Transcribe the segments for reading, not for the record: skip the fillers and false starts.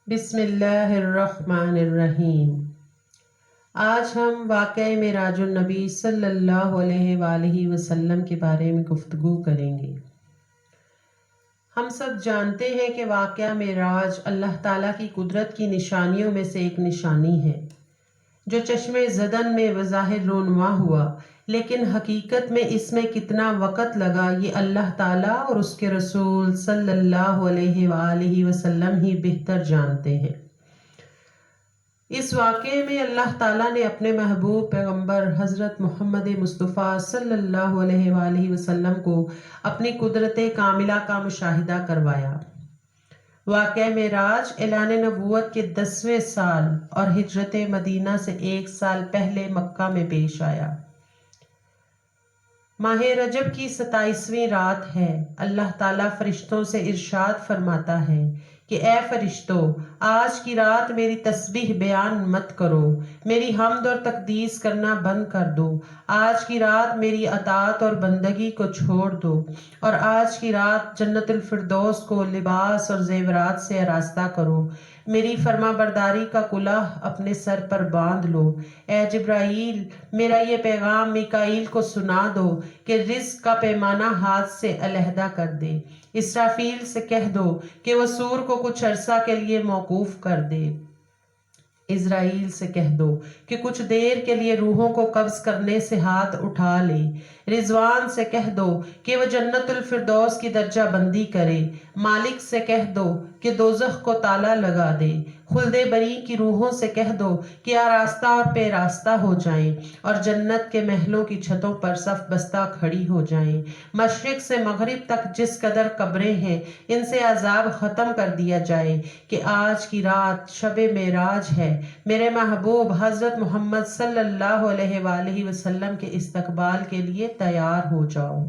बिस्मिल्लाहिर्रहमानिर्रहीम। आज हम वाक़या मेराजुन नबी सल्लल्लाहु अलैहि वसल्लम के बारे में गुफ्तगू करेंगे। हम सब जानते हैं कि वाक़या मेराज अल्लाह ताला की कुदरत की निशानियों में से एक निशानी है जो चश्मे ज़दन में बज़ाहिर रोनुमा हुआ, लेकिन हकीकत में इसमें कितना वक़्त लगा ये अल्लाह ताला और उसके रसूल सल्लल्लाहु अलैहि वसल्लम ही बेहतर जानते हैं। इस वाक़े में अल्लाह ताला ने अपने महबूब पैगंबर हज़रत मोहम्मद मुस्तफ़ा सल्लल्लाहु अलैहि वसल्लम को अपनी कुदरत कामिला का मुशाहिदा करवाया। वाक़या मेराज ऐलान नबूवत के 10वें साल और हिजरत मदीना से 1 साल पहले मक्का में पेश आया। माह रजब की 27वीं रात है। अल्लाह ताला फरिश्तों से इरशाद फरमाता है कि ए फरिश्तों, आज की रात मेरी तस्बीह बयान मत करो, मेरी हम्द और तकदीस करना बंद कर दो। आज की रात मेरी अतात और बंदगी को छोड़ दो और आज की रात जन्नतुल फिरदौस को लिबास और जेवरात से आरास्ता करो। मेरी फर्मा बरदारी का कुलाह अपने सर पर बांध लो। ए जिब्राईल, मेरा ये पैगाम मिकाईल को सुना दो कि रिज़्क़ का पैमाना हाथ से अलहदा कर दे। इसराफील से कह दो कि वह सूर को कुछ अरसा के लिए मौकूफ कर दे। इज़राइल से कह दो कि कुछ देर के लिए रूहों को कब्ज करने से हाथ उठा ले। रिजवान से कह दो कि वह जन्नतुल फिरदौस की दर्जा बंदी करे। मालिक से कह दो कि दोज़ख को ताला लगा दे। खुल्दे बरी की रूहों से कह दो कि आरास्ता और पेरास्ता हो जाएं और जन्नत के महलों की छतों पर सफ बस्ता खड़ी हो जाएं। मशरिक से मगरिब तक जिस कदर कब्रें हैं, इनसे अजाब ख़त्म कर दिया जाए कि आज की रात शब मेराज है। मेरे महबूब हज़रत मोहम्मद सल्लल्लाहु अलैहि वसल्लम के इस्तकबाल के लिए तैयार हो जाओ।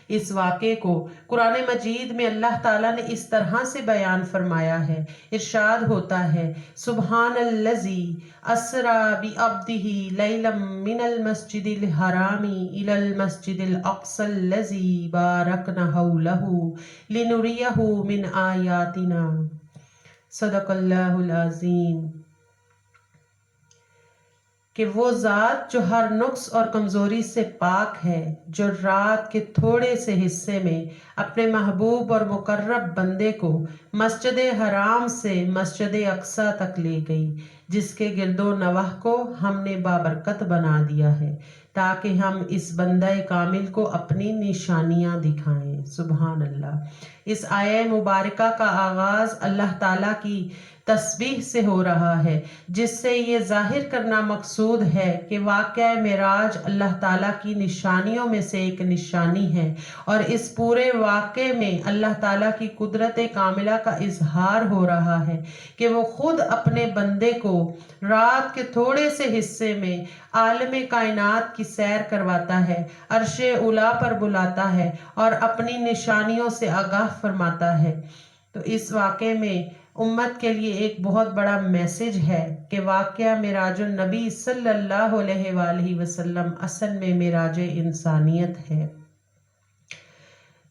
इस वाक़े को कुरान मजीद में अल्लाह ताला ने इस तरह से बयान फरमाया है। इरशाद होता है, सुब्हानल्लज़ी अस्रा बि अब्दिही लैलम मिनल मस्जिदिल हरामी इलल मस्जिदिल अक़सल्लज़ी बारकना हौलहू लिनुरियहू मिन आयातिना। सदक़ल्लाहुल अज़ीम। कि वो ज़ात जो हर नुक्स और कमज़ोरी से पाक है, जो रात के थोड़े से हिस्से में अपने महबूब और मुकर्रब बंदे को मस्जिद हराम से मस्जिद अक्सा तक ले गई, जिसके गिरदो नवाह को हमने बाबरकत बना दिया है ताकि हम इस बंदा कामिल को अपनी निशानियां दिखाएं। सुबहान अल्लाह। इस आया मुबारका का आगाज़ अल्लाह ताला की तस्बीह से हो रहा है, जिससे ये जाहिर करना मकसूद है कि वाक़या मेराज अल्लाह ताला की निशानियों में से एक निशानी है और इस पूरे वाक़े में अल्लाह ताला की कुदरत कामिला का इजहार हो रहा है कि वो खुद अपने बंदे को रात के थोड़े से हिस्से में आलम कायनात की सैर करवाता है, अर्शे उला पर बुलाता है और अपनी निशानियों से आगाह फरमाता है। तो इस वाक़े में उम्मत के लिए एक बहुत बड़ा मैसेज है कि वाक़या मेराजुन नबी सल्लल्लाहु अलैहि वसल्लम असल में मेराज इंसानियत है।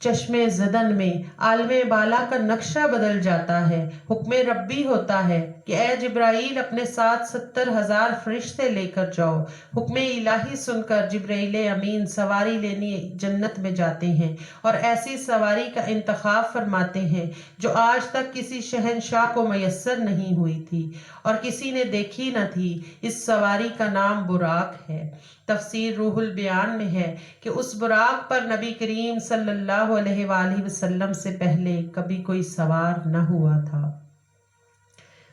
चश्मे ज़दन में आलमे बाला का नक्शा बदल जाता है। हुक्म रब्बी होता है कि ए जिब्राईल, अपने साथ 70,000 फरिश्ते लेकर जाओ। हुक्म इलाही सुनकर जिब्राईल अमीन सवारी लेने जन्नत में जाते हैं और ऐसी सवारी का इंतखाब फरमाते हैं जो आज तक किसी शहनशाह को मयस्सर नहीं हुई थी और किसी ने देखी न थी। इस सवारी का नाम बुराक है। तफसीर रूहुल बयान में है कि उस बुराक पर नबी करीम सल्लल्लाहु अलैहि वसल्लम से पहले कभी कोई सवार न हुआ था।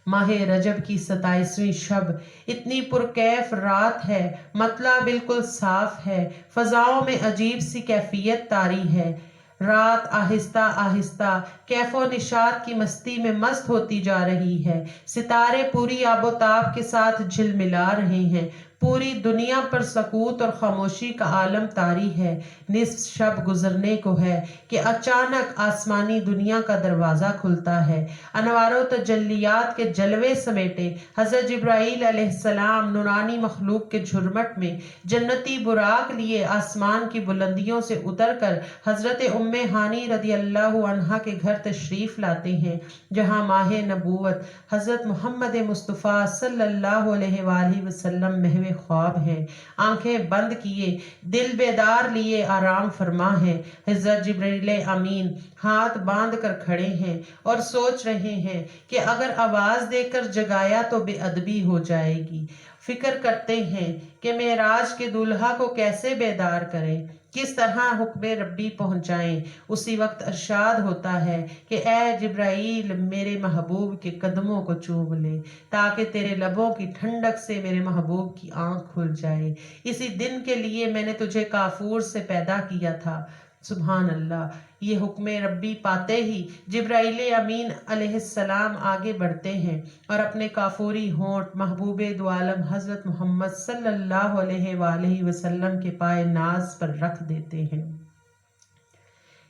माह रजब की 27वीं शब इतनी पुरकैफ रात है, मतला बिल्कुल साफ है, फ़ज़ाओं में अजीब सी कैफियत तारी है। रात आहिस्ता आहिस्ता कैफो निशात की मस्ती में मस्त होती जा रही है। सितारे पूरी आबोताब के साथ झिलमिला रहे हैं। पूरी दुनिया पर सकूत और खामोशी का आलम तारी है। निस्फ शब गुजरने को है कि अचानक आसमानी दुनिया का दरवाज़ा खुलता है। अनवारों तजल्लियात के जलवे समेटे हज़रत जिब्राईल अलैहिस्सलाम नूरानी मखलूक के झुरमट में जन्नती बुराक लिए आसमान की बुलंदियों से उतरकर हज़रत उम्मे हानी रदी अल्लाह अन्हा के घर तशरीफ़ लाते हैं, जहाँ माह नबूवत हज़रत मोहम्मद मुस्तफ़ा सल्लल्लाहु अलैहि वसल्लम महवे ख्वाब हैं। आंखें बंद किए दिल बेदार लिए आराम फरमा है। हज़रत जिब्रील अमीन हाथ बांध कर खड़े हैं और सोच रहे हैं कि अगर आवाज़ देकर जगाया तो बेअदबी हो जाएगी। फिक्र करते हैं कि मेराज के दूल्हा को कैसे बेदार करें, किस तरह हुक्म रब्बी पहुंचाएं। उसी वक्त इरशाद होता है कि ए जिब्राईल मेरे महबूब के कदमों को चूम ले, ताकि तेरे लबों की ठंडक से मेरे महबूब की आंख खुल जाए। इसी दिन के लिए मैंने तुझे काफूर से पैदा किया था। सुभान अल्लाह। ये हुक्म रब्बी पाते ही जिब्राईल अमीन अलैहिस्सलाम आगे बढ़ते हैं और अपने काफूरी होंठ महबूबे दो आलम हज़रत मोहम्मद सल्लल्लाहु अलैहि वसल्लम के पाए नाज पर रख देते हैं।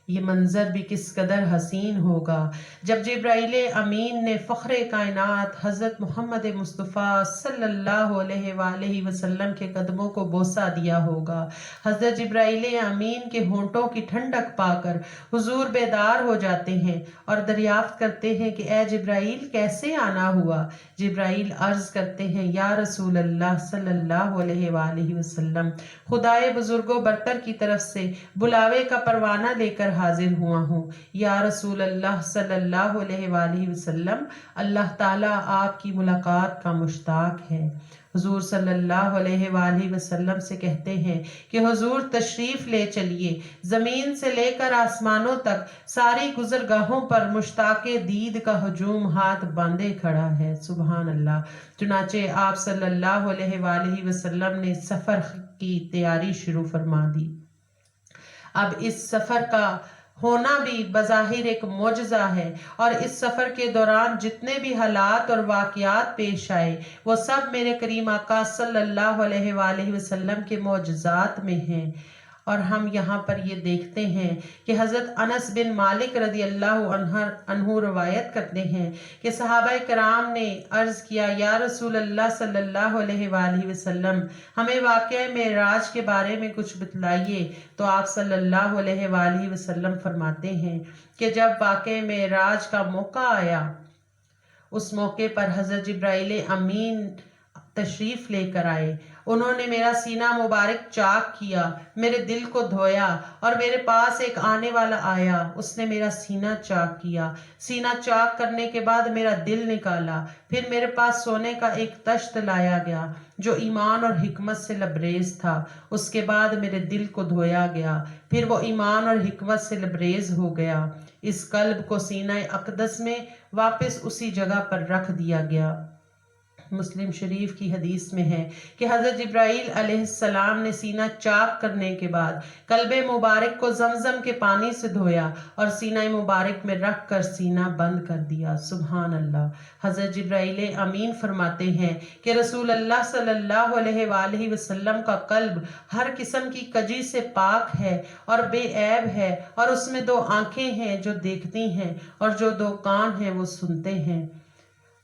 ये मंजर भी किस कदर हसीन होगा जब जिब्राईल अमीन ने फ़ख्रे कायनात हज़रत मोहम्मद मुस्तफ़ा सल्लल्लाहु अलैहि वसल्लम के कदमों को बोसा दिया होगा। हज़रत जिब्राईल अमीन के होंठों की ठंडक पाकर हुजूर बेदार हो जाते हैं और दरियाफ्त करते हैं कि ए जिब्राईल कैसे आना हुआ। जिब्राईल अर्ज़ करते हैं, या रसूल अल्लाह सल्लल्लाहु अलैहि वसल्लम, खुदाए बुजुर्गो बरतर की तरफ से बुलावे का परवाना लेकर हाजिर हुआ हूँ। या रसूल अल्लाह सल्लल्लाहु अलैहि वसल्लम, अल्लाह ताला आपकी मुलाकात का मुश्ताक है। हुजूर सल्लल्लाहु अलैहि वसल्लम से कहते हैं कि हुजूर तशरीफ ले चलिए। ज़मीन से लेकर आसमानों तक सारी गुजरगाहों पर मुश्ताके दीद का हजूम हाथ बांधे खड़ा है। सुभान अल्लाह। चुनाचे आप सल्लल्लाहु अलैहि वसल्लम ने सफ़र की तैयारी शुरू फरमा दी। अब इस सफ़र का होना भी बज़ाहिर एक मौजज़ा है और इस सफ़र के दौरान जितने भी हालात और वाक़यात पेश आए वो सब मेरे करीम आका सल्लल्लाहु अलैहि वसल्लम के मौजज़ात में हैं। और हम यहाँ पर ये देखते हैं कि हज़रत अनस बिन मालिक रदी अल्लाह अन्हु रवायत करते हैं कि सहाबाए कराम ने अर्ज़ किया, या रसूल अल्लाह सल्लल्लाहु अलैहि वसल्लम, हमें वाक़या मेराज के बारे में कुछ बतलाइए। तो आप सल्लल्लाहु अलैहि वसल्लम फरमाते हैं कि जब वाक़या मेराज का मौका आया, उस मौके पर हज़रत जिब्राईल अमीन तशरीफ़ लेकर आए। उन्होंने मेरा सीना मुबारक चाक किया, मेरे दिल को धोया और मेरे पास एक आने वाला आया, उसने मेरा सीना चाक किया। सीना चाक करने के बाद मेरा दिल निकाला। फिर मेरे पास सोने का एक तश्त लाया गया जो ईमान और हिकमत से लबरेज था। उसके बाद मेरे दिल को धोया गया, फिर वो ईमान और हिकमत से लबरेज हो गया। इस कल्ब को सीना अक़दस में वापस उसी जगह पर रख दिया गया। मुस्लिम शरीफ की हदीस में है कि हज़रत जिब्राईल अलैहिस्सलाम ने सीना चाक करने के बाद कल्बे मुबारक को जमजम के पानी से धोया और सीना मुबारक में रख कर सीना बंद कर दिया। सुभान अल्लाह। हज़रत जिब्राईल अमीन फरमाते हैं कि रसूल अल्लाह सल्लल्लाहु अलैहि वसल्लम का कल्ब हर किस्म की कजी से पाक है और बेऐब है, और उसमें दो आँखें हैं जो देखती हैं और जो दो कान हैं वो सुनते हैं।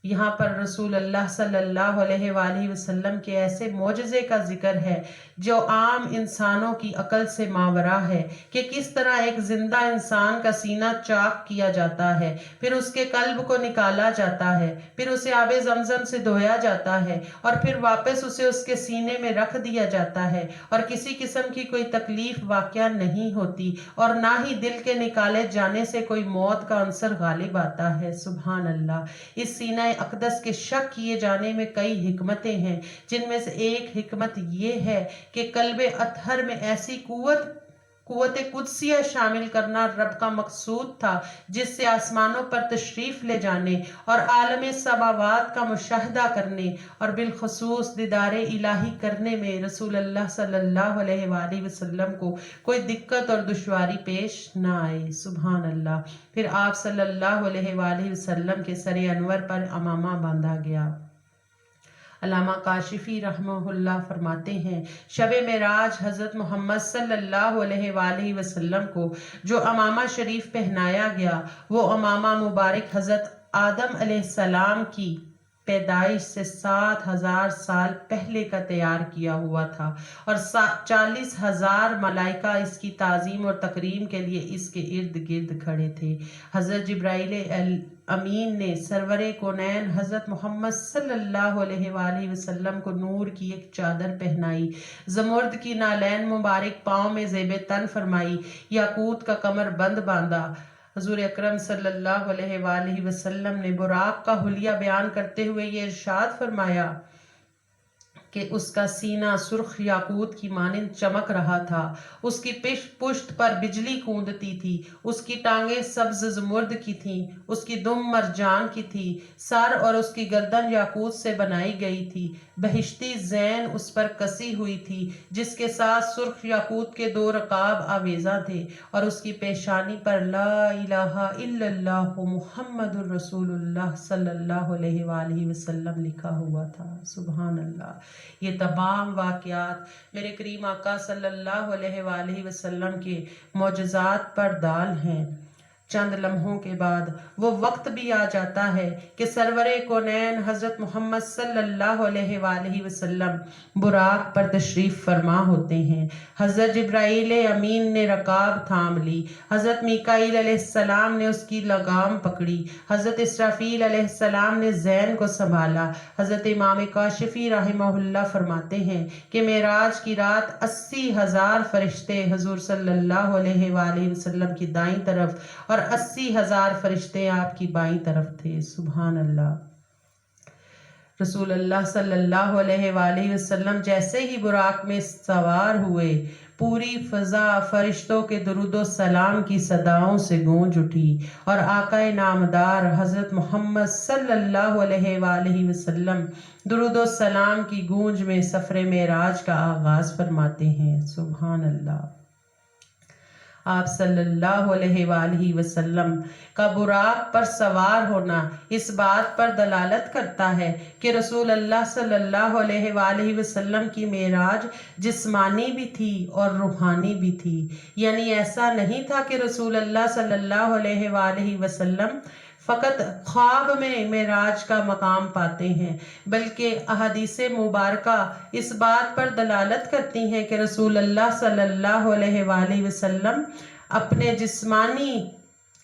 यहाँ पर रसूल अल्लाह सल्लल्लाहु अलैहि वसल्लम के ऐसे मौजज़े का जिक्र है जो आम इंसानों की अकल से मावरा है कि किस तरह एक जिंदा इंसान का सीना चाक किया जाता है, फिर उसके कल्ब को निकाला जाता है, फिर उसे आबे ज़मज़म से धोया जाता है और फिर वापस उसे उसके सीने में रख दिया जाता है और किसी किस्म की कोई तकलीफ वाक़या नहीं होती और ना ही दिल के निकाले जाने से कोई मौत का अंसर गालिब आता है। सुभान अल्लाह। इस सीना अक़दस के शक किए जाने में कई हिकमतें हैं, जिनमें से एक हिकमत ये है कि कल्बे अतहर में ऐसी कुव्वत कुदसिया शामिल करना रब का मकसूद था, जिससे आसमानों पर तशरीफ़ ले जाने और आलम समावात का मुशाहदा करने और बिलखसूस दीदार इलाही करने में रसूल अल्लाह सल्लल्लाहु अलैहि वसल्लम को कोई दिक्कत और दुश्वारी पेश न आए। सुभान अल्लाह। फिर आप सल्लल्लाहु अलैहि वसल्लम के सरे अनवर पर अमामा बांधा गया। अल्लामा काशिफी रहमहुल्लाह फरमाते हैं, शब मेराज हज़रत मोहम्मद सल्लल्लाहु अलैहि वसल्लम को जो अमामा शरीफ पहनाया गया, वो अमामा मुबारक हज़रत आदम अलैहिस्सलाम की पैदाइश से 7,000 साल पहले का तैयार किया हुआ था और 40,000 मलाइका इसकी ताज़ीम और तकरीम के लिए इसके इर्द गिर्द खड़े थे। हज़रत जिब्राइल अमीन ने सरवरे कोनैन हज़रत मोहम्मद सल्लल्लाहु अलैहि वसल्लम को नूर की एक चादर पहनाई, ज़मुर्द की नालैन मुबारक पाँव में ज़ेब तन फरमाई, याकूत का कमर बंद बांधा। हुज़ूर अकरम सल्लल्लाहु अलैहि वसल्लम ने बुराक का हुलिया बयान करते हुए ये इरशाद फरमाया कि उसका सीना सुर्ख याकूत की मानिंद चमक रहा था, उसकी पुष्ट पर बिजली कूदती थी, उसकी टांगें सब्ज ज़मुर्द की थीं, उसकी दुम मरजान की थी, सर और उसकी गर्दन याकूत से बनाई गई थी, बहिश्ती ज़ैन उस पर कसी हुई थी जिसके साथ सुर्ख याकूत के 2 रकाब आवेज़ा थे और उसकी पेशानी पर ला इलाहा इल्लल्लाह मुहम्मदुर रसूलुल्लाह सल्लल्लाहु अलैहि वसल्लम लिखा हुआ था। सुभान अल्लाह। ये तमाम वाक़यात मेरे करीम आका सल्लल्लाहु अलैहि वसल्लम के मौजज़ात पर दाल हैं। चंद लम्हों के बाद वो वक्त भी आ जाता है कि सरवरे कोनैन हज़रत मोहम्मद सल्लल्लाहु अलैहि वसल्लम बुराक पर तशरीफ़ फरमा होते हैं। हज़रत जिब्राइल अमीन ने रकाब थाम ली, हज़रत मीकाईल अलैहिस्सलाम ने उसकी लगाम पकड़ी, हज़रत इसराफील अलैहिस्सलाम ने ज़ैन को संभाला। हज़रत इमाम काशिफी रहमहुल्लाह फरमाते हैं कि मेराज की रात 80,000 फरिश्ते हुज़ूर सल्लल्लाहु अलैहि वसल्लम की दाईं तरफ और 80,000 फरिश्ते आपकी बाईं तरफ थे। सुभान अल्लाह। रसूल अल्लाह सल्लल्लाहु अलैहि वसल्लम जैसे ही बुराक में सवार हुए, पूरी फ़ज़ा फरिश्तों के दुरूदो सलाम की सदाओं से गूंज उठी और आकाए नामदार हज़रत मोहम्मद सल्लल्लाहु अलैहि वसल्लम दुरूदो सलाम की गूंज में सफ़र मेराज का आगाज़ फरमाते हैं। सुभान अल्लाह। आप सल्लल्लाहु अलैहि वसल्लम का बुराक पर सवार होना इस बात पर दलालत करता है कि रसूल अल्लाह सल्लल्लाहु अलैहि वसल्लम की मेराज जिस्मानी भी थी और रूहानी भी थी। यानी ऐसा नहीं था कि रसूल अल्लाह सल्लल्लाहु अलैहि वसल्लम फ़कत ख्वाब में मेराज का मकाम पाते हैं, बल्कि अहदीसे मुबारका इस बात पर दलालत करती हैं कि रसूल अल्लाह सल्लल्लाहु अलैहि वसल्लम अपने जिस्मानी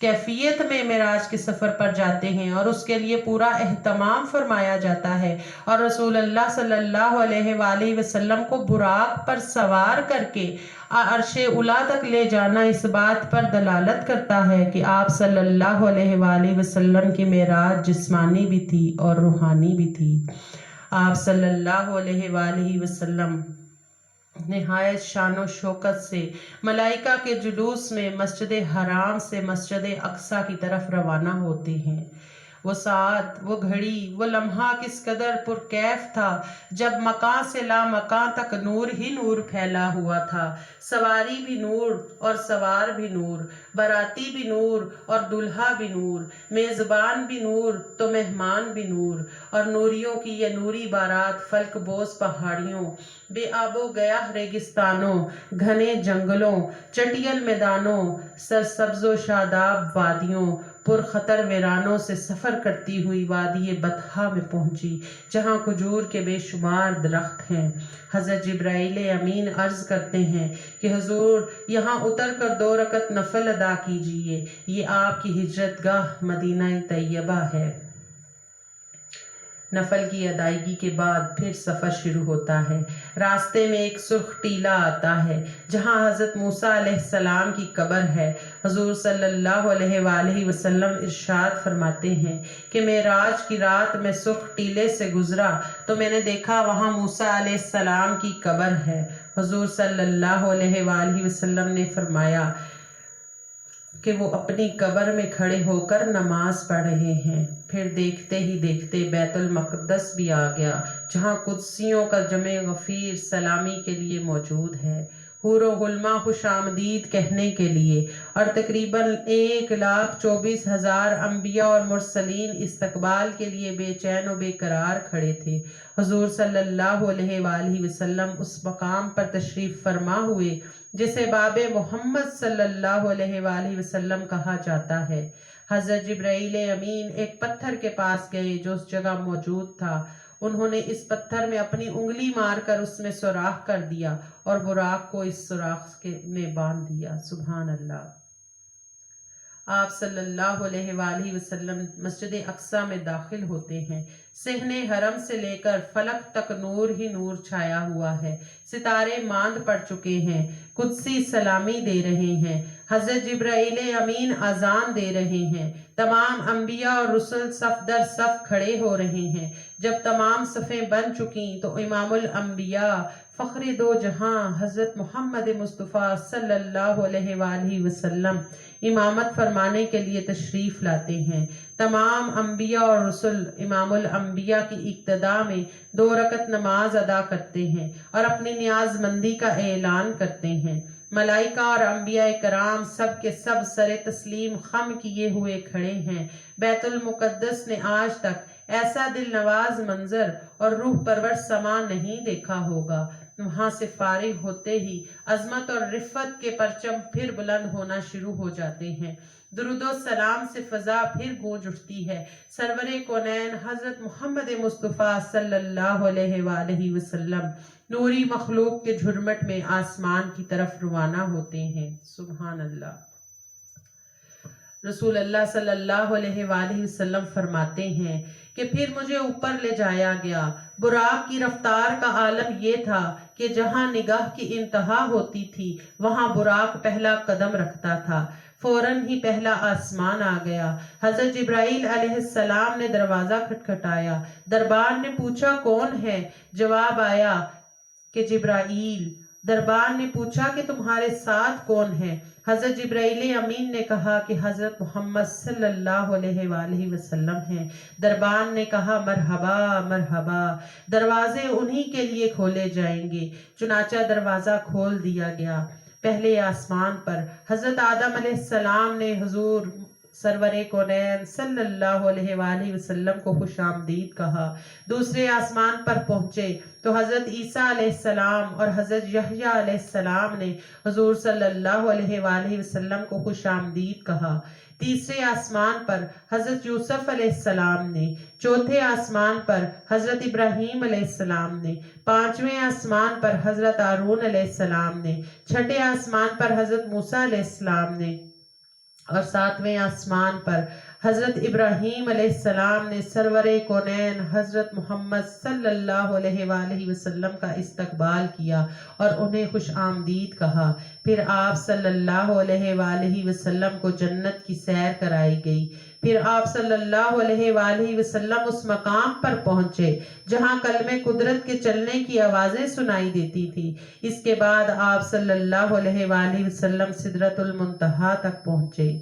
कैफियत में मेराज के सफ़र पर जाते हैं और उसके लिए पूरा एहतमाम फरमाया जाता है और रसूल अल्लाह सल्लल्लाहु अलैहि वसल्लम को बुराक पर सवार करके अर्शे उला तक ले जाना इस बात पर दलालत करता है कि आप सल्लल्लाहु अलैहि वसल्लम की मेराज जिस्मानी भी थी और रूहानी भी थी। आप सल्लल्लाहु अलैहि वसल्लम निहायत शानो शौकत से मलाइका के जुलूस में मस्जिद हराम से मस्जिद अक्सा की तरफ रवाना होते हैं। वो साथ, वो घड़ी, वो लम्हा किस कदर पुरकैफ था जब मकां से ला मकां तक नूर ही नूर फैला हुआ था। सवारी भी नूर और सवार भी नूर, बाराती भी नूर और दुल्हा भी नूर, मेज़बान भी नूर तो मेहमान भी नूर, और नूरियों की ये नूरी बारात फल्क बोस पहाड़ियों, बेआबो गया रेगिस्तानों, घने जंगलों, चटियल मैदानों, सरसब्ज़ो शादाब वादियों, पुरखतर वीरानों से सफ़र करती हुई वादी बतहा में पहुंची, जहां खजूर के बेशुमार दरख्त हैं। हज़रत जिब्राइल अमीन अर्ज़ करते हैं कि हुज़ूर यहाँ उतर कर 2 रकत नफल अदा कीजिए, ये आपकी हिजरतगाह मदीना तैयबा है। नफल की अदायगी के बाद फिर सफ़र शुरू होता है। रास्ते में एक सुर्ख टीला आता है जहां हज़रत मूसा अलैहिस्सलाम की कब्र है। हुज़ूर सल्लल्लाहु अलैहि वसल्लम इरशाद फरमाते हैं कि मेराज की रात में सुर्ख टीले से गुजरा तो मैंने देखा वहां मूसा अलैहिस्सलाम की कब्र है। हुज़ूर सल्लल्लाहु अलैहि वसल्लम ने फरमाया कि वो अपनी कब्र में खड़े होकर नमाज पढ़ रहे हैं। फिर देखते ही देखते बैतुल मक़दस भी आ गया, जहाँ कुद्सियों का जमे गफ़ीर सलामी के लिए मौजूद है। हूर व गुलमा खुश आमदीद कहने के लिए, और तकरीबन 1,24,000 अम्बिया और मुरसलीन इस्तकबाल के लिए बेचैन व बेकरार खड़े थे। हुजूर सल्लल्लाहु अलैहि वसल्लम उस मकाम पर तशरीफ फरमा हुए जिसे बाबे मोहम्मद सल्लल्लाहु अलैहि वसल्लम कहा जाता है। हजरत जिब्राइल अमीन एक पत्थर के पास गए जो उस जगह मौजूद था। उन्होंने इस पत्थर में अपनी उंगली मारकर उसमें सुराख कर दिया और बुराक को इस सुराख में बांध दिया। सुभान अल्लाह। आप सल्लल्लाहु अलैहि वसल्लम मस्जिद अक्सा में दाखिल होते हैं। सिहने हरम से लेकर फलक तक नूर ही नूर छाया हुआ है। सितारे मांद पड़ चुके हैं। कुदसी सलामी दे रहे हैं। हजरत जिब्राइल अमीन अजान दे रहे हैं। तमाम अंबिया और रुsul सफ दर सफ खड़े हो रहे हैं। जब तमाम सफ़ें बन चुकी तो इमामुल अंबिया फ़ख्र दो जहां हजरत मोहम्मद मुस्तफ़ा सल्लल्लाहु अलैहि वसल्लम इमामत फरमाने के लिए तशरीफ़ लाते हैं। तमाम अंबिया और रसूल इमामुल अंबिया की इक्तदा में 2 रकत नमाज अदा करते हैं और अपनी नियाजमंदी का ऐलान करते हैं। मलाइका और अंबिया कराम सब के सब सरे तस्लीम खम किए हुए खड़े हैं। बैतुल मुकद्दस ने आज तक ऐसा दिल नवाज मंजर और रूह परवर समा नहीं देखा होगा। वहां से फारिग होते ही अजमत और रिफत के परचम फिर बुलंद होना शुरू हो जाते हैं। दुरूदो सलाम से फजा फिर गूंज उठती है। सरवरे कौनैन हजरत मोहम्मद मुस्तफ़ा सल्लल्लाहु अलैहि वसल्लम नूरी मखलूक के झुरमट में आसमान की तरफ रवाना होते हैं। सुभान अल्लाह। रसूल अल्लाह सल्लल्लाहु अलैहि वसल्लम फरमाते हैं कि फिर मुझे ऊपर ले जाया गया। बुराक की रफ्तार का आलम यह था कि जहां निगाह की इंतहा होती थी वहां बुराक पहला कदम रखता था। फौरन ही पहला आसमान आ गया। हजरत जिब्राइल अलैहिस्सलाम ने दरवाजा खटखटाया। दरबार ने पूछा कौन है? जवाब आया कि जिब्राइल। दरबार ने पूछा कि तुम्हारे साथ कौन है? हजरत जिब्राइल अमीन ने कहा कि हजरत मोहम्मद सल्लल्लाहु अलैहि वसल्लम हैं। दरबार ने कहा मरहबा मरहबा, दरवाजे उन्हीं के लिए खोले जाएंगे। चुनाचा दरवाजा खोल दिया गया। पहले आसमान पर हजरत आदम अलैहिस्सलाम ने हुजूर सरवरे कौनैन सल्लल्लाहु अलैहि वसल्लम को खुशामदीद कहा। दूसरे आसमान पर पहुंचे तो हजरत ईसा अलैहिस्सलाम और हजरत यहया अलैहिस्सलाम ने हुजूर सल्लल्लाहु अलैहि वसल्लम को खुशामदीद कहा। तीसरे आसमान पर हजरत यूसुफ अलैहिस्सलाम ने, चौथे आसमान पर हजरत इब्राहीम अलैहिस्सलाम ने, पांचवें आसमान पर हजरत हारून अलैहिस्सलाम ने, छठे आसमान पर हजरत मूसा अलैहिस्सलाम ने और सातवें आसमान पर हजरत इब्राहीम अलैहिस्सलाम ने सरवरे कौनैन हजरत मोहम्मद सल्लल्लाहु अलैहि वसल्लम का इस्तकबाल किया और उन्हें खुश आमदीद कहा। फिर आप सल्लल्लाहु अलैहि वसल्लम को जन्नत की सैर कराई गई। फिर आप सल्लल्लाहु अलैहि वसल्लम उस मकाम पर पहुंचे जहां कलमे कुदरत के चलने की आवाजें सुनाई देती थी। इसके बाद आप सल्लल्लाहु अलैहि वसल्लम सिदरतुल मुंतहा तक पहुंचे।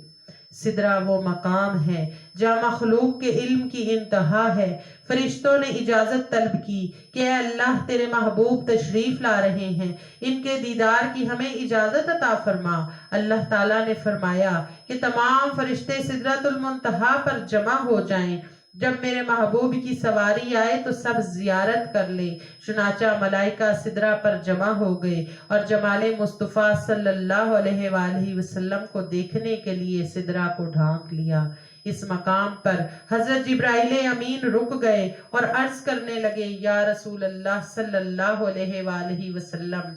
सिदरा वो मकाम है जहाँ मखलूक के इल्म की इंतहा है। फरिश्तों ने इजाजत तलब की कि अल्लाह तेरे महबूब तशरीफ ला रहे हैं, इनके दीदार की हमें इजाजत अता फरमा। अल्लाह ताला ने फरमाया कि तमाम फरिश्ते सिदरतुल मुंतहा पर जमा हो जाएं। जब मेरे महबूब की सवारी आए तो सब जियारत कर ले। चुनाचा मलाइका सिदरा पर जमा हो गए और जमाले मुस्तफ़ा सल्लल्लाहु अलैहि वसल्लम को देखने के लिए सिदरा को ढांक लिया। इस मकाम पर हजरत जिब्राइल अमीन रुक गए और अर्ज करने लगे, या रसूल अल्लाह सल्लल्लाहु अलैहि वसल्लम,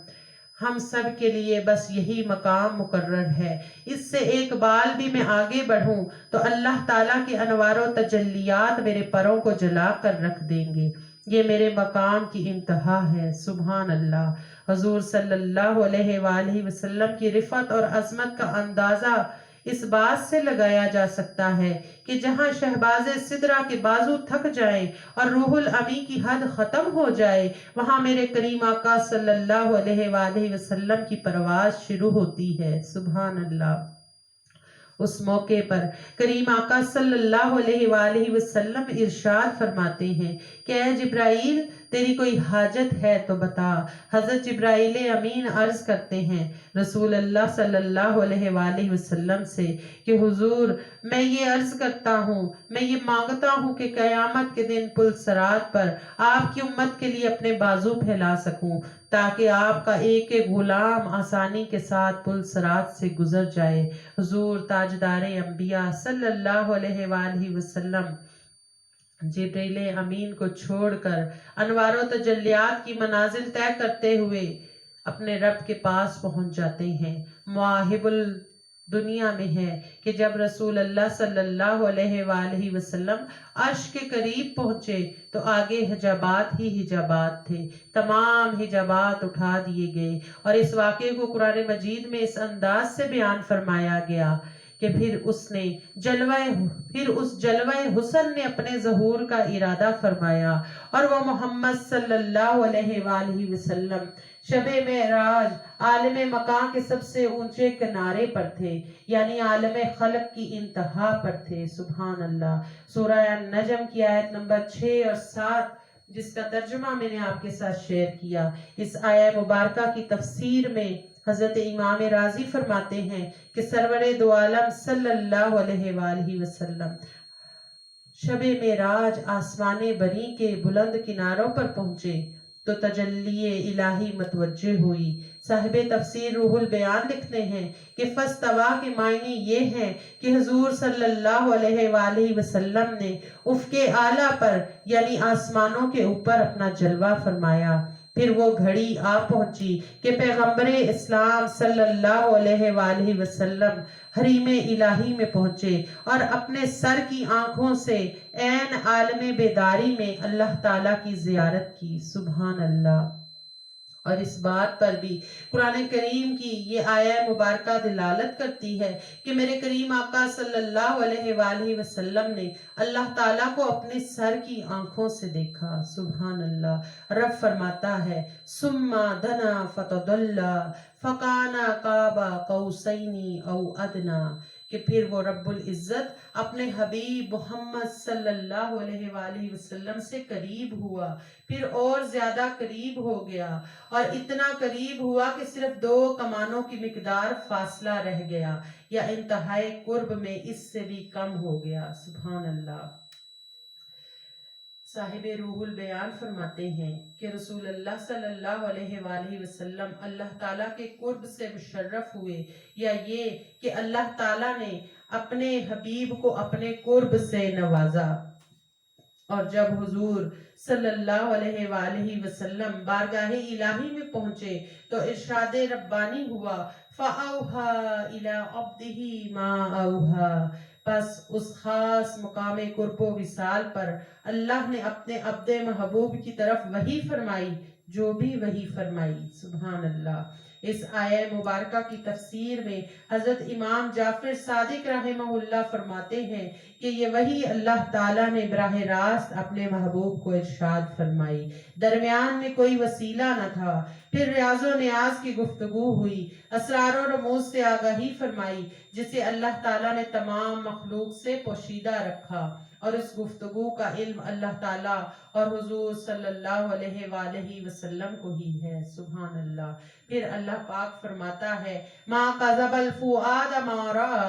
हम सब के लिए बस यही मकाम मुकर्रर है। इससे एक बाल भी मैं आगे बढ़ूं तो अल्लाह ताला के अनवारो तजल्लियात मेरे परों को जला कर रख देंगे। ये मेरे मकाम की इंतहा है। सुभान अल्लाह। हुजूर सल्लल्लाहु अलैहि वसल्लम की रिफत और अजमत का अंदाजा इस बात से लगाया जा सकता है कि जहां शहबाज़े सिदरा के बाजू थक जाएं और रूहुल अमी की हद खत्म हो जाए, वहां मेरे करीम आका सल्लल्लाहु अलैहि वसल्लम की परवाज शुरू होती है। सुभान अल्लाह। उस मौके पर करीम आका सल्लल्लाहु अलैहि वसल्लम इरशाद फरमाते हैं कि ऐ जिब्राइल, तेरी कोई हाजत है तो बता। हजरत जिब्राइल अमीन अर्ज करते हैं रसूल अल्लाह सल्लल्लाहु अलैहि वसल्लम से कि हुजूर, मैं ये अर्ज करता हूँ, मैं ये मांगता हूँ कि कयामत के दिन पुल सरात पर आपकी उम्मत के लिए अपने बाजू फैला सकूं, ताकि आपका एक एक गुलाम आसानी के साथ पुल सरात से गुजर जाए। हुजूर ताजदारे अंबिया सल्लल्लाहु अलैहि वसल्लम जिब्रील अमीन को छोड़कर अनवारों तजल्लियात की मनाजिल तय करते हुए अपने रब के पास पहुंच जाते हैं। मुआहिबुल दुनिया में है कि जब रसूल अल्लाह सल्लल्लाहु अलैहि वसल्लम अर्श के करीब पहुंचे तो आगे हिजाबात ही हिजाबात थे, तमाम हिजाबात उठा दिए गए। और इस वाक़े को कुरान मजीद में इस अंदाज से बयान फरमाया गया कि फिर उस जलवाए हुस्न ने अपने ज़हूर का इरादा फरमाया और वह मोहम्मद सल्लल्लाहु अलैहि वसल्लम शबे मेराज आलमे मकां के सबसे ऊंचे किनारे पर थे, यानी आलमे खलक की इंतहा पर थे। सुभान अल्लाह। सूरह नजम की आयत नंबर 6 और 7 जिसका तर्जुमा मैंने आपके साथ शेयर किया, इस आयत मुबारका की तफसीर में हजरत इमाम राजी फरमाते हैं कि सरवरे दो आलम सल्लल्लाहु अलैहि वसल्लम शबे मेराज आसमाने बरी के बुलंद किनारों पर पहुंचे तो तजल्ली इलाही मतवज्जे हुई। साहिब तफसीर रूहुल बयान लिखते हैं कि फस्तवा के मायने ये हैं कि हुजूर सल्लल्लाहु अलैहि वसल्लम ने उफ़के आला पर यानी आसमानों के ऊपर अपना जलवा फरमाया। फिर वो घड़ी आ पहुंची कि पैगंबरे इस्लाम सल्लल्लाहु अलैहि वसल्लम हरीमे इलाही में पहुंचे और अपने सर की आंखों से ऐन आलमे बेदारी में अल्लाह ताला की जियारत की। सुभान अल्लाह। और इस बात पर भी कुरान करीम की ये आयत मुबारका दिलालत करती है कि मेरे करीम आका सल्लल्लाहु अलैहि वसल्लम ने अल्लाह ताला को अपने सर की आंखों से देखा। सुभान अल्लाह। रब फरमाता है सुम्मा दना फतदल्ला फकाना काबा कौसैनी औ अदना, कि फिर वो रब्बुल इज्जत अपने हबीब मोहम्मद सल्लल्लाहु अलैहि वसल्लम से करीब हुआ, फिर और ज्यादा करीब हो गया और इतना करीब हुआ कि सिर्फ 2 कमानों की मिकदार फासला रह गया या इंतहाई कुर्ब में इससे भी कम हो गया। सुभान अल्लाह। साहिब रूहुल बयान फरमाते हैं कि रसूल अल्लाह सल्लल्लाहु अलैहि वसल्लम अल्लाह ताला के कुर्ब से मुशर्रफ हुए, या ये कि अल्लाह ताला ने अपने हबीब को अपने कुर्ब से नवाजा। और जब हुजूर सल्लल्लाहु अलैहि वसल्लम बारगाहे इलाही में पहुंचे तो इरशाद रब्बानी हुआ फ़अौहा इला अब्दिही मा औहा, बस उस खास मुकामे कुर्बो विसाल पर अल्लाह ने अपने अब्दे महबूब की तरफ वही फरमाई जो भी वही फरमाई। सुभान अल्लाह। इस आयत मुबारका की तफसीर में हजरत इमाम जाफर सादिक रहमहुल्लाह फरमाते हैं कि ये वही अल्लाह ताला ने बराह रास्त अपने महबूब को इरशाद फरमाई, दरमियान में कोई वसीला न था। फिर रियाजो नियाज की गुफ्तगू हुई, असरार और रमूज से आगाही फरमाई जिसे अल्लाह ताला ने तमाम मखलूक से पोशीदा रखा, और इस गुफ्तगू का इल्म अल्लाह ताला और हुजूर सल्लल्लाहु अलैहि वसल्लम को ही है। सुभान अल्लाह। फिर अल्लाह पाक फरमाता है मा कज़बल फुआद मा रआ,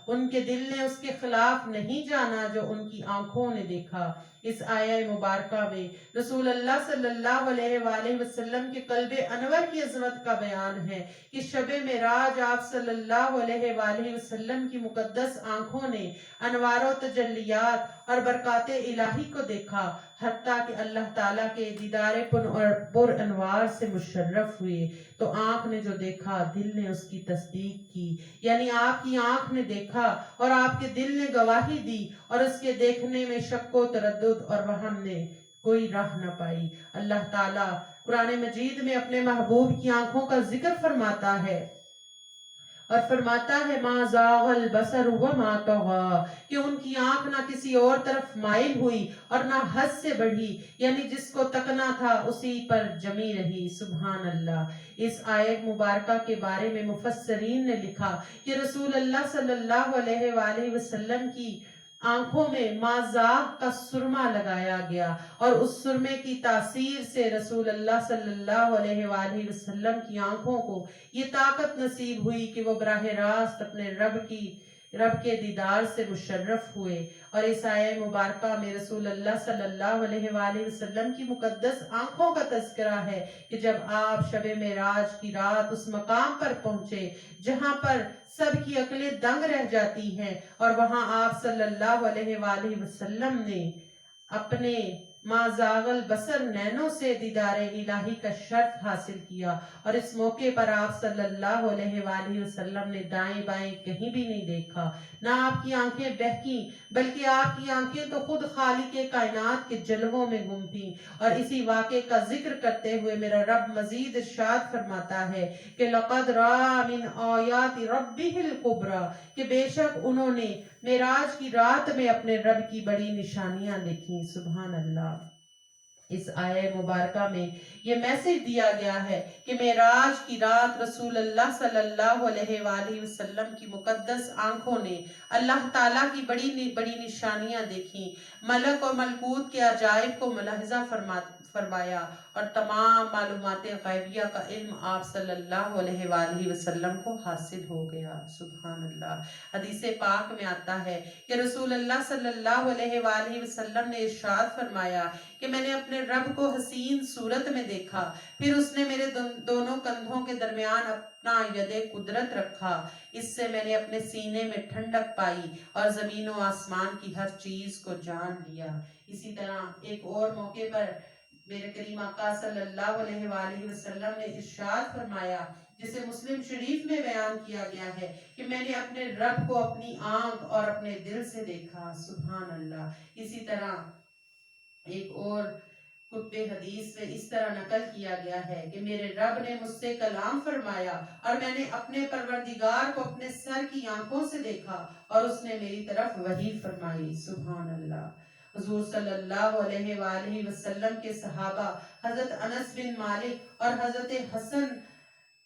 उनके दिल ने उसके खिलाफ नहीं जाना जो उनकी आंखों ने देखा। इस आयत मुबारका में रसूल अल्लाह सल्लल्लाहु अलैहि वसल्लम के कल्बे अनवर की अजमत का बयान है कि शबे मेराज आप सल्लल्लाहु अलैहि वसल्लम की मुकद्दस आंखों ने अनवारों तजल्लियात और बरकाते इलाही को देखा, हत्ता कि अल्लाह ताला के दीदारे पुर अनवार से मुशर्रफ हुए। तो आंख ने जो देखा दिल ने उसकी तस्दीक की, यानी आपकी आंख ने देखा और आपके दिल ने गवाही दी और उसके देखने में शक्को तरद्दुद और वहम ने कोई राह न पाई। अल्लाह ताला कुरान मजीद में अपने महबूब की आंखों का जिक्र फरमाता है और फरमाता है मा ज़ागल बसर व मा तग़ा, कि उनकी आंख ना किसी और तरफ माइल हुई और ना हद से बढ़ी, यानी जिसको तकना था उसी पर जमी रही। सुभान अल्लाह। इस आयत मुबारका के बारे में मुफस्सरीन ने लिखा कि रसूल अल्लाह सल्लल्लाहु अलैहि वसल्लम की آنکھوں میں مازاغ کا سرما لگایا گیا اور اس سرمے کی تاثیر سے رسول اللہ صلی اللہ علیہ وآلہ وسلم کی آنکھوں کو یہ طاقت نصیب ہوئی کہ وہ براہ راست اپنے رب کے دیدار سے مشرف ہوئے۔ اور اس آیہ مبارکہ میں رسول اللہ صلی اللہ علیہ وآلہ وسلم کی مقدس آنکھوں کا تذکرہ ہے کہ جب آپ شب معراج کی رات اس مقام پر پہنچے جہاں پر سب کی عقلیں دنگ رہ جاتی ہیں، اور وہاں آپ صلی اللہ علیہ وآلہ وسلم نے اپنے ما زاغ البصر نینوں سے دیدار الہی کا شرف حاصل کیا، اور اس موقع پر آپ صلی اللہ علیہ وآلہ وسلم نے دائیں بائیں کہیں بھی نہیں دیکھا، نہ آپ کی آنکھیں بہکیں بلکہ آپ کی آنکھیں تو خود خالق کائنات کے جلووں میں گم تھیں۔ اور اسی واقعے کا ذکر کرتے ہوئے میرا رب مزید ارشاد فرماتا ہے کہ لَقَدْ رَأَىٰ مِنْ آیَاتِ رَبِّهِ الْكُبْرَىٰ، کہ بے شک انہوں نے معراج کی رات میں اپنے رب کی بڑی نشانیاں دیکھیں۔ سبحان اللہ۔ اس آیہ مبارکہ میں یہ میسج دیا گیا ہے کہ معراج کی رات رسول اللہ صلی اللہ علیہ وآلہ وسلم کی مقدس آنکھوں نے اللہ تعالیٰ کی بڑی بڑی نشانیاں دیکھیں، ملک اور ملکوت کے عجائب کو ملاحظہ فرمایا، اور تمام معلومات غیبیہ کا علم آپ صلی اللہ علیہ وآلہ وسلم کو حاصل ہو گیا۔ سبحان اللہ۔ حدیث پاک میں آتا ہے کہ رسول اللہ صلی اللہ علیہ وآلہ وسلم نے ارشاد فرمایا کہ میں نے اپنے رب کو حسین صورت میں دیکھا، پھر اس نے میرے دونوں کندھوں کے درمیان اپنا ید قدرت رکھا، اس سے میں نے اپنے سینے میں ٹھنڈک پائی اور زمین و آسمان کی ہر چیز کو جان لیا۔ اسی طرح ایک اور موقع پر میرے کریم آقا صلی اللہ علیہ وآلہ وسلم نے ارشاد فرمایا، جسے مسلم شریف میں بیان کیا گیا ہے کہ میں نے اپنے رب کو اپنی آنکھ اور اپنے دل سے دیکھا۔ سبحان اللہ۔ اسی طرح ایک اور خطبہ حدیث میں اس طرح نقل کیا گیا ہے کہ میرے رب نے مجھ سے کلام فرمایا اور میں نے اپنے پروردگار کو اپنے سر کی آنکھوں سے دیکھا اور اس نے میری طرف وحی فرمائی۔ سبحان اللہ۔ حضور صلی اللہ علیہ وآلہ وسلم کے صحابہ حضرت انس بن مالک اور حضرت حسن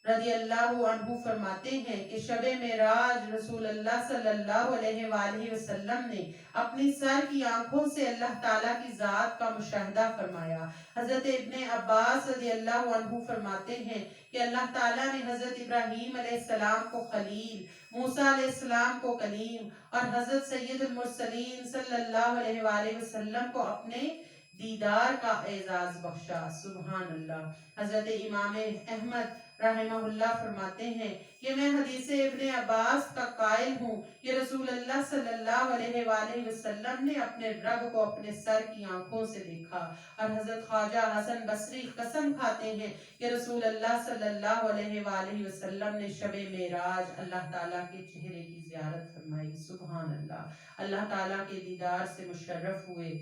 رضی اللہ عنہ فرماتے ہیں کہ شب معراج رسول اللہ صلی اللہ علیہ وآلہ وسلم نے اپنی سر کی آنکھوں سے اللہ تعالیٰ کی ذات کا مشاہدہ فرمایا۔ حضرت ابن عباس رضی اللہ عنہ فرماتے ہیں کہ اللہ تعالیٰ نے حضرت ابراہیم علیہ السلام کو خلیل، موسیٰ علیہ السلام کو کلیم اور حضرت سید المرسلین صلی اللہ علیہ وآلہ وسلم کو اپنے دیدار کا اعزاز بخشا۔ سبحان اللہ۔ حضرت امام احمد رحمہ اللہ فرماتے ہیں کہ میں حدیث ابن عباس کا قائل ہوں کہ رسول اللہ صلی اللہ علیہ وآلہ وسلم نے اپنے رب کو اپنے سر کی آنکھوں سے دیکھا، اور حضرت خواجہ حسن بصری قسم کھاتے ہیں کہ رسول اللہ صلی اللہ علیہ وآلہ وسلم نے شب معراج اللہ تعالیٰ کے چہرے کی زیارت فرمائی۔ سبحان اللہ۔ اللہ تعالیٰ کے دیدار سے مشرف ہوئے۔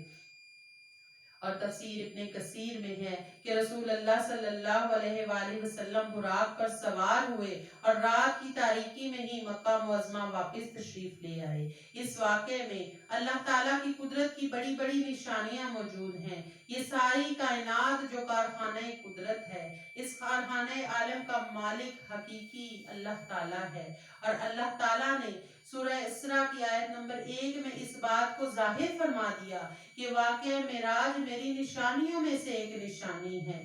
اور تفسیر ابن کثیر میں ہے کہ رسول اللہ صلی اللہ علیہ وآلہ وسلم براق پر سوار ہوئے اور رات کی تاریکی میں ہی مکہ معظمہ واپس تشریف لے آئے۔ اس واقعے میں اللہ تعالیٰ کی قدرت کی بڑی بڑی نشانیاں موجود ہیں۔ یہ ساری کائنات جو کارخانہ قدرت ہے، اس کارخانہ عالم کا مالک حقیقی اللہ تعالیٰ ہے، اور اللہ تعالیٰ نے سورہ اسراء کی آیت نمبر 1 میں اس بات کو ظاہر فرما دیا کہ واقعہ معراج میری نشانیوں میں سے ایک نشانی ہے،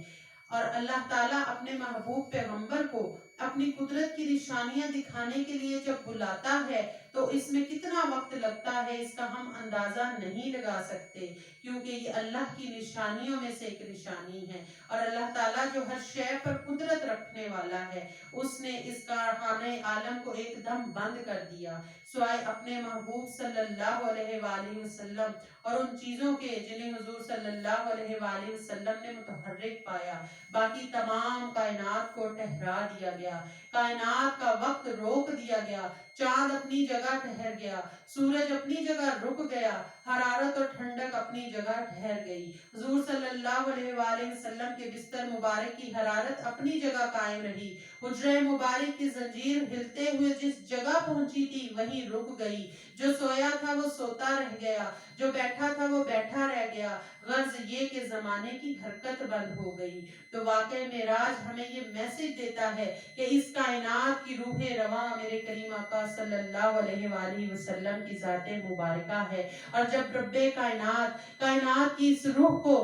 اور اللہ تعالیٰ اپنے محبوب پیغمبر کو اپنی قدرت کی نشانیاں دکھانے کے لیے جب بلاتا ہے تو اس میں کتنا وقت لگتا ہے اس کا ہم اندازہ نہیں لگا سکتے، کیونکہ یہ اللہ کی نشانیوں میں سے ایک نشانی ہے، اور اللہ تعالیٰ جو ہر شے پر قدرت رکھنے والا ہے اس نے اس کارخانہ عالم کو ایک دم بند کر دیا، سوائے اپنے محبوب صلی اللہ علیہ وآلہ وسلم اور ان چیزوں کے جنہیں حضور صلی اللہ علیہ وآلہ وسلم نے متحرک پایا۔ باقی تمام کائنات کو ٹھہرا دیا گیا، کائنات کا وقت روک دیا گیا، چاند اپنی جگہ ٹھہر گیا، سورج اپنی جگہ رک گیا، حرارت اور ٹھنڈک اپنی جگہ ٹھہر گئی۔ حضور صلی اللہ علیہ وآلہ وسلم کے بستر مبارک کی حرارت اپنی جگہ قائم رہی۔ حجرہ مبارک کی زنجیر ہلتے ہوئے جس جگہ پہنچی تھی وہیں رک گئی۔ جو سویا تھا وہ سوتا رہ گیا، جو بیٹھا تھا وہ بیٹھا رہ گیا، غرض یہ کہ زمانے کی حرکت بند ہو گئی۔ تو واقعہ معراج ہمیں یہ میسج دیتا ہے کہ اس کائنات کی روح رواں میرے کریم آقا صلی اللہ علیہ وآلہ وسلم کی ذات مبارکہ ہے، اور جب رب کائنات کی اس روح کو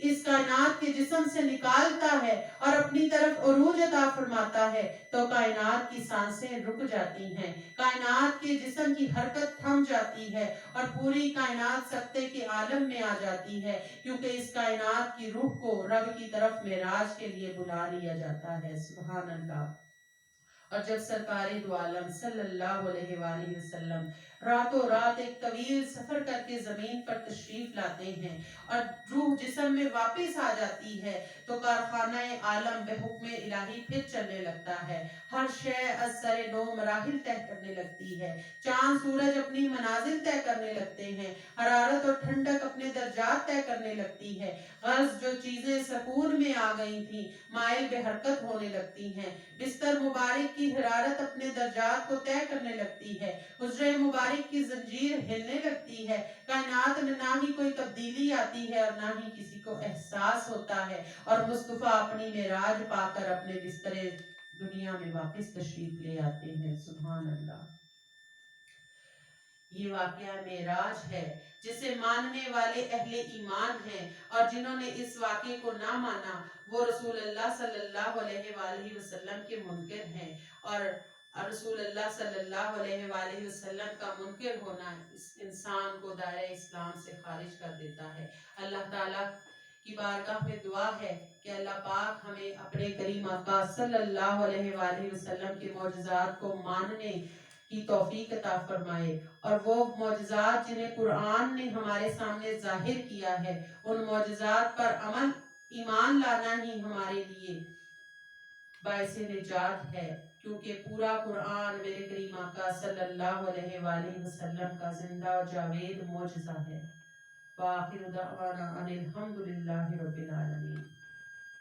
اس کائنات کے جسم سے نکالتا ہے اور اپنی طرف عروج عطا فرماتا ہے تو کائنات کی سانسیں رک جاتی ہیں، کائنات کے جسم کی حرکت تھم جاتی ہے اور پوری کائنات سکتے کے عالم میں آ جاتی ہے، کیونکہ اس کائنات کی روح کو رب کی طرف معراج کے لیے بلا لیا جاتا ہے۔ سبحان اللہ۔ اور جب سرکار دو عالم صلی اللہ علیہ وآلہ وسلم راتوں رات ایک طویل سفر کر کے زمین پر تشریف لاتے ہیں اور روح جسم میں واپس آ جاتی ہے تو کارخانہ عالم بحکم الہی پھر چلنے لگتا ہے۔ ہر شے از سر نو مراحل طے کرنے لگتی ہے، چاند سورج اپنی منازل طے کرنے لگتے ہیں، حرارت اور ٹھنڈک اپنے درجات طے کرنے لگتی ہے، غرض جو چیزیں سکون میں آ گئی تھیں مائل بے حرکت ہونے لگتی ہیں، بستر مبارک کی حرارت اپنے درجات کو طے کرنے لگتی ہے، حجرہ مبارک کی زنجیر ہلنے لگتی ہے، کائنات میں نہ ہی کوئی تبدیلی آتی ہے اور نہ ہی کسی کو احساس ہوتا ہے، اور مصطفیٰ اپنی معراج پا کر اپنے بستر دنیا میں واپس تشریف لے آتے ہیں۔ سبحان اللہ۔ یہ واقعہ معراج ہے جسے ماننے والے اہل ایمان ہیں، اور جنہوں نے اس واقعے کو نہ مانا وہ رسول اللہ صلی اللہ علیہ وآلہ وسلم کے منکر ہیں، اور رسول اللہ صلی اللہ علیہ وآلہ وسلم کا منکر ہونا اس انسان کو دائرہ اسلام سے خارج کر دیتا ہے۔ اللہ تعالیٰ کی بارگاہ میں دعا ہے کہ اللہ پاک ہمیں اپنے کریم آقا صلی اللہ علیہ وآلہ وسلم کے معجزات کو ماننے کی توفیق عطا فرمائے، اور وہ معجزات جنہیں قرآن نے ہمارے سامنے ظاہر کیا ہے ان معجزات پر عمل ایمان لانا ہی ہمارے لیے باعث نجات ہے، کیونکہ پورا قرآن میرے کریم آقا صلی اللہ علیہ وآلہ وسلم کا زندہ و جاوید معجزہ ہے۔ وآخر دعوانا ان الحمد للہ رب العالمین۔